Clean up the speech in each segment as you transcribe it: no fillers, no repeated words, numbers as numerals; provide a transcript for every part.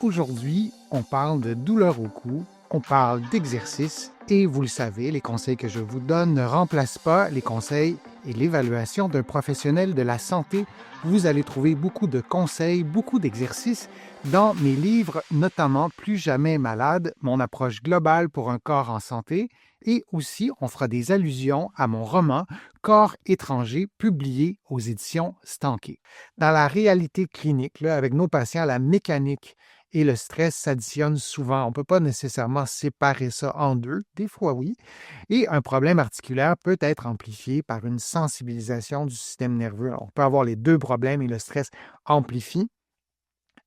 Aujourd'hui, on parle de douleur au cou, on parle d'exercice et vous le savez, les conseils que je vous donne ne remplacent pas les conseils et l'évaluation d'un professionnel de la santé. Vous allez trouver beaucoup de conseils, beaucoup d'exercices dans mes livres, notamment Plus jamais malade, mon approche globale pour un corps en santé. Et aussi, on fera des allusions à mon roman Corps étranger, publié aux éditions Stanké. Dans la réalité clinique, là, avec nos patients, la mécanique et le stress s'additionnent souvent. On ne peut pas nécessairement séparer ça en deux, des fois oui. Et un problème articulaire peut être amplifié par une sensibilisation du système nerveux. Alors, on peut avoir les deux problèmes et le stress amplifie.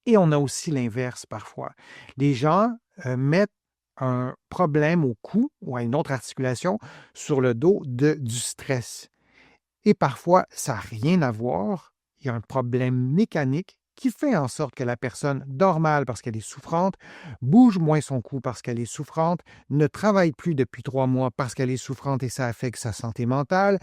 Et on a aussi l'inverse parfois. Les gens mettent un problème au cou ou à une autre articulation sur le dos du stress. Et parfois, ça n'a rien à voir. Il y a un problème mécanique qui fait en sorte que la personne dort mal parce qu'elle est souffrante, bouge moins son cou parce qu'elle est souffrante, ne travaille plus depuis 3 mois parce qu'elle est souffrante et ça affecte sa santé mentale,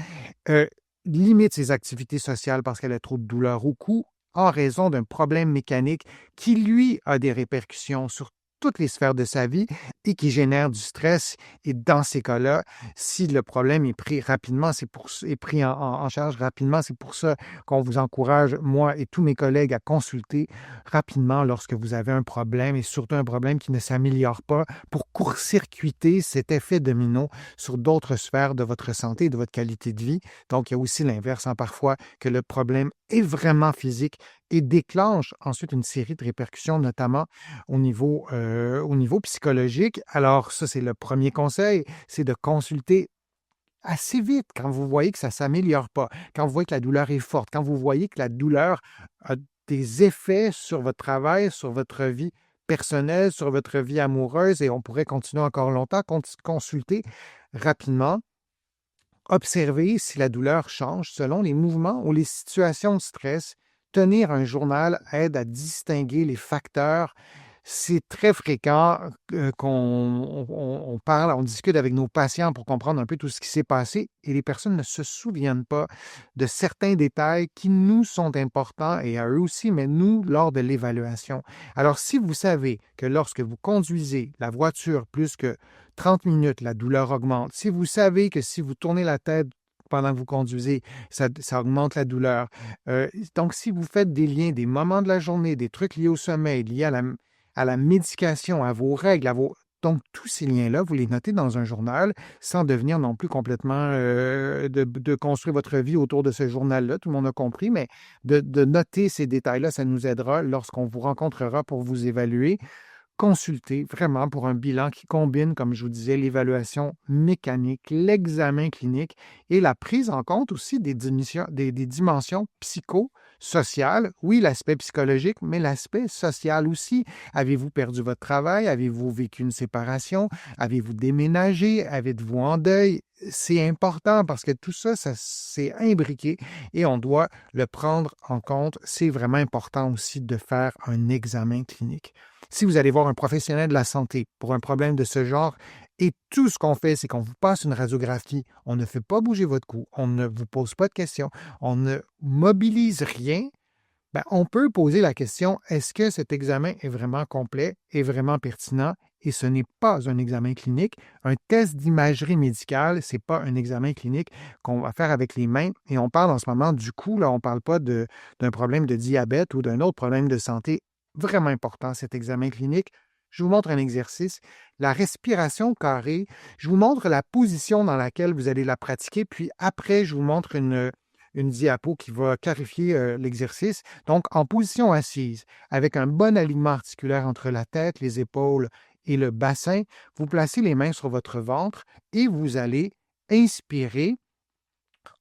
euh, limite ses activités sociales parce qu'elle a trop de douleur au cou en raison d'un problème mécanique qui, lui, a des répercussions sur toutes les sphères de sa vie et qui génère du stress. Et dans ces cas-là, si le problème est pris rapidement, est pris en charge rapidement, c'est pour ça qu'on vous encourage, moi et tous mes collègues, à consulter rapidement lorsque vous avez un problème et surtout un problème qui ne s'améliore pas pour court-circuiter cet effet domino sur d'autres sphères de votre santé et de votre qualité de vie. Donc, il y a aussi l'inverse, parfois, que le problème est vraiment physique et déclenche ensuite une série de répercussions, notamment au niveau psychologique. Alors, ça, c'est le premier conseil, c'est de consulter assez vite quand vous voyez que ça ne s'améliore pas, quand vous voyez que la douleur est forte, quand vous voyez que la douleur a des effets sur votre travail, sur votre vie personnelle, sur votre vie amoureuse, et on pourrait continuer encore longtemps, consulter rapidement, observer si la douleur change selon les mouvements ou les situations de stress. Tenir un journal aide à distinguer les facteurs. C'est très fréquent qu'on parle, on discute avec nos patients pour comprendre un peu tout ce qui s'est passé et les personnes ne se souviennent pas de certains détails qui nous sont importants et à eux aussi, mais nous, lors de l'évaluation. Alors, si vous savez que lorsque vous conduisez la voiture plus que 30 minutes, la douleur augmente, si vous savez que si vous tournez la tête pendant que vous conduisez, ça augmente la douleur. Donc, si vous faites des liens, des moments de la journée, des trucs liés au sommeil, liés à la médication, à vos règles, Donc, tous ces liens-là, vous les notez dans un journal sans devenir non plus complètement de construire votre vie autour de ce journal-là. Tout le monde a compris, mais de noter ces détails-là, ça nous aidera lorsqu'on vous rencontrera pour vous évaluer. Consulter vraiment pour un bilan qui combine, comme je vous disais, l'évaluation mécanique, l'examen clinique et la prise en compte aussi des dimensions psychosociales. Oui, l'aspect psychologique, mais l'aspect social aussi. Avez-vous perdu votre travail? Avez-vous vécu une séparation? Avez-vous déménagé? Avez-vous en deuil? C'est important parce que tout ça, ça s'est imbriqué et on doit le prendre en compte. C'est vraiment important aussi de faire un examen clinique. Si vous allez voir un professionnel de la santé pour un problème de ce genre, et tout ce qu'on fait, c'est qu'on vous passe une radiographie, on ne fait pas bouger votre cou, on ne vous pose pas de questions, on ne mobilise rien, ben, on peut poser la question, est-ce que cet examen est vraiment complet, est vraiment pertinent? Et ce n'est pas un examen clinique. Un test d'imagerie médicale, ce n'est pas un examen clinique qu'on va faire avec les mains. Et on parle en ce moment du cou, là, on ne parle pas d'un problème de diabète ou d'un autre problème de santé vraiment important, cet examen clinique. Je vous montre un exercice, la respiration carrée. Je vous montre la position dans laquelle vous allez la pratiquer, puis après, je vous montre une diapo qui va clarifier l'exercice. Donc, en position assise, avec un bon alignement articulaire entre la tête, les épaules et le bassin, vous placez les mains sur votre ventre et vous allez inspirer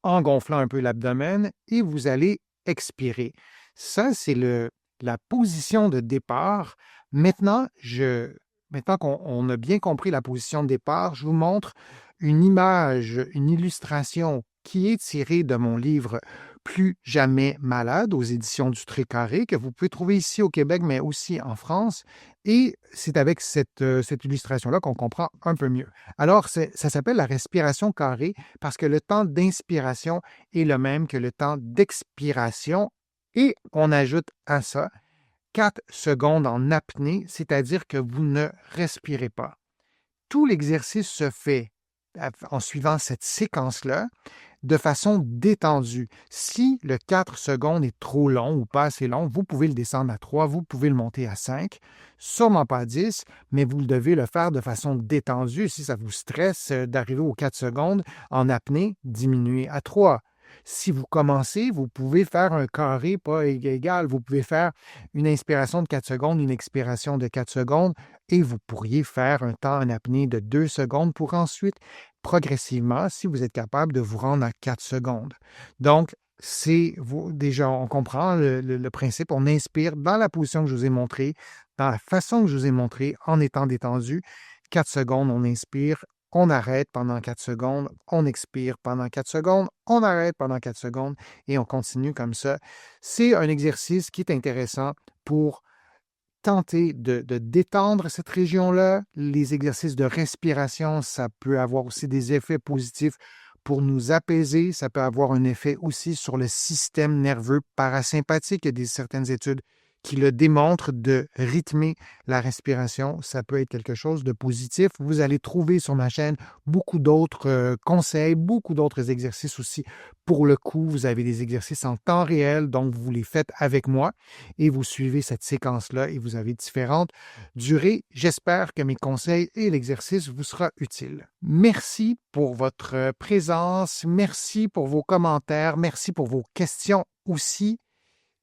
en gonflant un peu l'abdomen et vous allez expirer. Ça, c'est la position de départ. Maintenant qu'on a bien compris la position de départ, je vous montre une image, une illustration qui est tirée de mon livre Plus jamais malade aux éditions du Trait-Carré, que vous pouvez trouver ici au Québec, mais aussi en France. Et c'est avec cette illustration-là qu'on comprend un peu mieux. Alors, ça s'appelle la respiration carrée parce que le temps d'inspiration est le même que le temps d'expiration et on ajoute à ça 4 secondes en apnée, c'est-à-dire que vous ne respirez pas. Tout l'exercice se fait en suivant cette séquence-là de façon détendue. Si le 4 secondes est trop long ou pas assez long, vous pouvez le descendre à 3, vous pouvez le monter à 5, sûrement pas à 10, mais vous devez le faire de façon détendue. Si ça vous stresse d'arriver aux 4 secondes en apnée, diminuez à 3. Si vous commencez, vous pouvez faire un carré pas égal. Vous pouvez faire une inspiration de 4 secondes, une expiration de 4 secondes, et vous pourriez faire un temps en apnée de 2 secondes pour ensuite, progressivement, si vous êtes capable de vous rendre à 4 secondes. Donc, déjà, on comprend le principe. On inspire dans la position que je vous ai montrée, dans la façon que je vous ai montrée, en étant détendu. 4 secondes, on inspire, on arrête pendant 4 secondes, on expire pendant 4 secondes, on arrête pendant 4 secondes et on continue comme ça. C'est un exercice qui est intéressant pour tenter de détendre cette région-là. Les exercices de respiration, ça peut avoir aussi des effets positifs pour nous apaiser. Ça peut avoir un effet aussi sur le système nerveux parasympathique. Il y a certaines études qui le démontrent, de rythmer la respiration. Ça peut être quelque chose de positif. Vous allez trouver sur ma chaîne beaucoup d'autres conseils, beaucoup d'autres exercices aussi. Pour le coup, vous avez des exercices en temps réel, donc vous les faites avec moi et vous suivez cette séquence-là et vous avez différentes durées. J'espère que mes conseils et l'exercice vous sera utile. Merci pour votre présence, merci pour vos commentaires, merci pour vos questions aussi.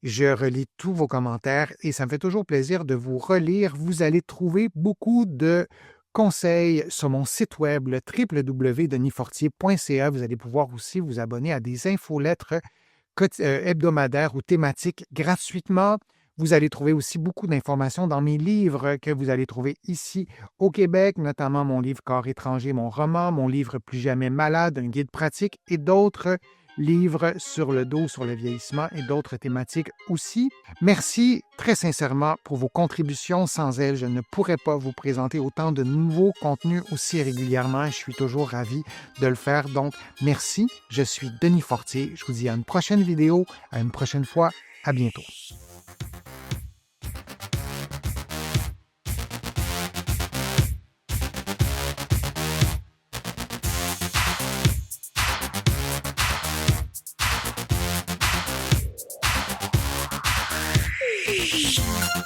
Je relis tous vos commentaires et ça me fait toujours plaisir de vous relire. Vous allez trouver beaucoup de conseils sur mon site web, le www.denisfortier.ca. Vous allez pouvoir aussi vous abonner à des infolettres hebdomadaires ou thématiques gratuitement. Vous allez trouver aussi beaucoup d'informations dans mes livres que vous allez trouver ici au Québec, notamment mon livre Corps étranger, mon roman, mon livre Plus jamais malade, un guide pratique et d'autres livres sur le dos, sur le vieillissement et d'autres thématiques aussi. Merci très sincèrement pour vos contributions. Sans elles, je ne pourrais pas vous présenter autant de nouveaux contenus aussi régulièrement. Je suis toujours ravi de le faire. Donc, merci. Je suis Denis Fortier. Je vous dis à une prochaine vidéo, à une prochaine fois. À bientôt. Shh.